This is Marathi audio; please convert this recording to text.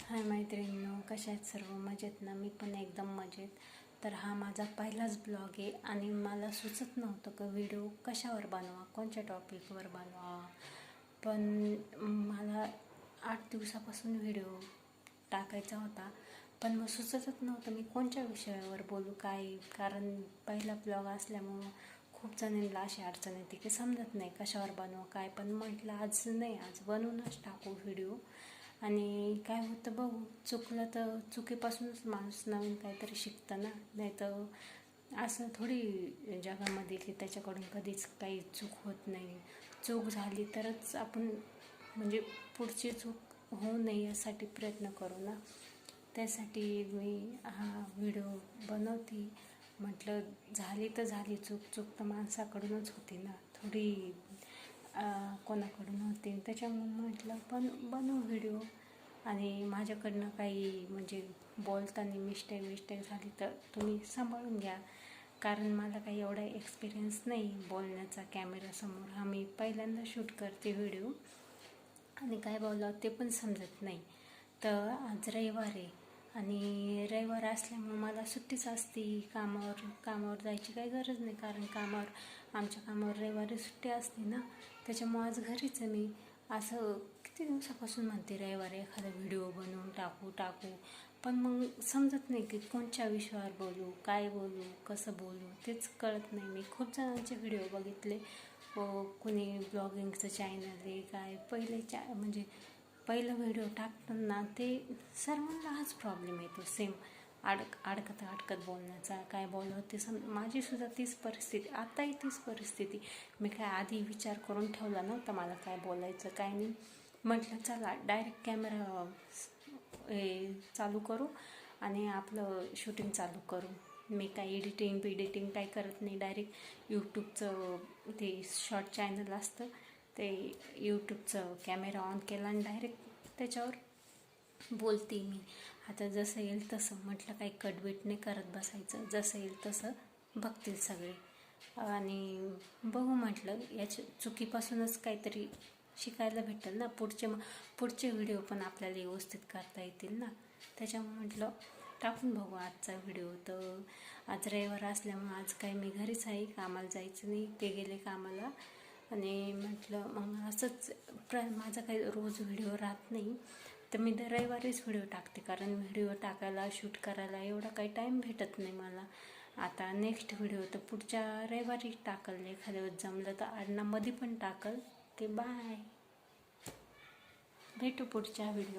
हाय मैत्रिणींनो, कशा आहेत सर्व? मजेत ना? मी पण एकदम मजेत. तर हा माझा पहिलाच ब्लॉग आहे आणि मला सुचत नव्हतं की व्हिडिओ कशावर बनवा, कोणत्या टॉपिकवर बनवा. पण मला 8 दिवसापासून व्हिडिओ टाकायचा होता, पण मग सुचतच नव्हतं मी कोणत्या विषयावर बोलू काय. कारण पहिला ब्लॉग असल्यामुळं खूप जणांना अशी अडचण येते की समजत नाही कशावर बनवा काय. पण म्हटलं आज बनवूनच टाकू व्हिडिओ. आणि काय होतं बघू, चुकलं तर चुकीपासूनच माणूस नवीन काहीतरी शिकतं ना. नाही तर असं थोडी जगामध्ये की त्याच्याकडून कधीच काही चूक होत नाही. चूक झाली तरच आपण म्हणजे पुढची चूक होऊ नये यासाठी प्रयत्न करू ना. त्यासाठी मी हा व्हिडिओ बनवते. म्हटलं झाली तर झाली चूक तर माणसाकडूनच होती ना, थोडी कोणाकडून होते. त्याच्यामुळे म्हटलं पण बनवू व्हिडिओ. आणि माझ्याकडनं काही म्हणजे बोलताना मिस्टेक झाली तर तुम्ही सांभाळून घ्या. कारण मला काही एवढा एक्सपिरियन्स नाही बोलण्याचा कॅमेरासमोर. मी पहिल्यांदा शूट करते व्हिडिओ आणि काय बोलावं ते पण समजत नाही. तर आज रविवार आहे आणि रविवार असल्यामुळे मला सुट्टीच असते. कामावर जायची काही गरज नाही, कारण आमच्या कामावर रविवारी सुट्टी असते ना. त्याच्यामुळे आज घरीच आहे मी. असं किती दिवसापासून म्हणते रविवारी एखादा व्हिडिओ बनवून टाकू, पण मग समजत नाही की कोणत्या विषयावर बोलू, काय बोलू, कसं बोलू तेच कळत नाही. मी खूप जणांचे व्हिडिओ बघितले. कोणी ब्लॉगिंगचं चॅनल आहे काय, म्हणजे पहिलं व्हिडिओ टाकताना ते सर्वांना हाच प्रॉब्लेम येतो सेम. अडकत बोलण्याचा, काय बोलावं ते माझीसुद्धा तीच परिस्थिती, आताही तीच परिस्थिती. मी काय आधी विचार करून ठेवला नव्हता मला काय बोलायचं काय नाही. म्हटलं चला डायरेक्ट कॅमेरा चालू करू आणि आपलं शूटिंग चालू करू. मी काय एडिटिंग काय करत नाही. डायरेक्ट यूट्यूबचं ते शॉर्ट चॅनल असतं ते यूट्यूबचं कॅमेरा ऑन केला आणि डायरेक्ट त्याच्यावर बोलते मी. आता जसं येईल तसं, म्हटलं काही कटबीट नाही करत बसायचं, जसं येईल तसं बघतील सगळे. आणि बघू म्हटलं याच्या चुकीपासूनच काहीतरी शिकायला भेटेल ना. पुढचे व्हिडिओ पण आपल्याला व्यवस्थित करता येतील ना. त्याच्यामुळे म्हटलं टाकून बघू आजचा व्हिडिओ. तर आज रविवार असल्यामुळे आज काही मी घरीच आहे, कामाला जायचं नाही, ते गेले कामाला. आणि म्हटलं मग असंच माझा काही रोज व्हिडिओ राहत नाही, तर मी दर रविवारीच व्हिडिओ टाकते. कारण व्हिडिओ टाकायला शूट करायला एवढा काही टाईम भेटत नाही मला. आता नेक्स्ट व्हिडिओ तर पुढच्या रविवारी टाकल, एखाद्या वेळेस जमलं तर आडनामध्ये पण टाकल. बाय, भेटू पुढच्या व्हिडिओमध्ये.